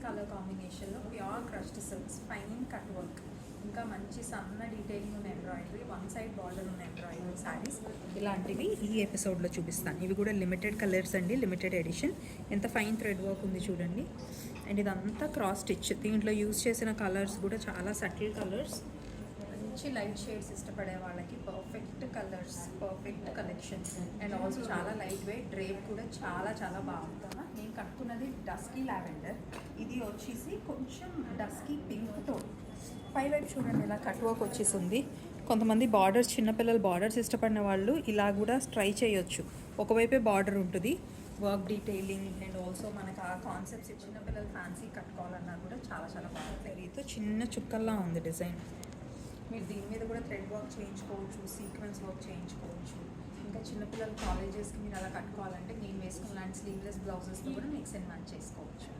Colour కాంబినేషన్లో pure crushed silks, fine cut work, ఇంకా మంచి సన్న డీటెయిలింగ్ ఉన్న ఎంబ్రాయిడరీ, వన్ సైడ్ బార్డర్ ఉన్న ఎంబ్రాయిడరీ శారీస్ ఇలాంటివి ఈ ఎపిసోడ్లో చూపిస్తాను. ఇవి కూడా లిమిటెడ్ కలర్స్ అండి, లిమిటెడ్ ఎడిషన్. ఎంత ఫైన్ థ్రెడ్ వర్క్ ఉంది చూడండి. అండ్ ఇదంతా క్రాస్ స్టిచ్. దీంట్లో యూజ్ చేసిన కలర్స్ కూడా చాలా సటిల్ కలర్స్, మంచి లైట్ షేడ్స్ ఇష్టపడే వాళ్ళకి perfect colours, perfect collection. And also చాలా లైట్ వెయిట్, డ్రేప్ కూడా చాలా చాలా బాగుంటుందా. నేను కట్టుకున్నది డస్కీ లావెండర్, ఇది వచ్చేసి కొంచెం డస్కీ పింక్ టోన్. పై వైపు చూడండి ఇలా కట్ వర్క్ వచ్చేసింది. కొంతమంది బార్డర్స్, చిన్నపిల్లల బార్డర్స్ ఇష్టపడిన వాళ్ళు ఇలా కూడా ట్రై చేయొచ్చు. ఒకవైపే బార్డర్ ఉంటుంది, వర్క్ డీటెయిలింగ్ అండ్ ఆల్సో మనకు ఆ కాన్సెప్ట్స్ చిన్నపిల్లలు ఫ్యాన్సీ కట్టుకోవాలన్నా కూడా చాలా చాలా బాగుంటుంది. ఇదితో చిన్న చుక్కల్లా ఉంది డిజైన్. మీరు దీని మీద కూడా థ్రెడ్ వర్క్ చేయించుకోవచ్చు, సీక్వెన్స్ వర్క్ చేయించుకోవచ్చు. ఇంకా చిన్నపిల్లల కాలేజెస్కి మీరు అలా కట్టుకోవాలంటే నేను వేసుకున్న లాంటి స్లీవ్లెస్ బ్లౌజెస్తో కూడా మిక్స్ అండ్ మ్యాచ్ చేసుకోవచ్చు.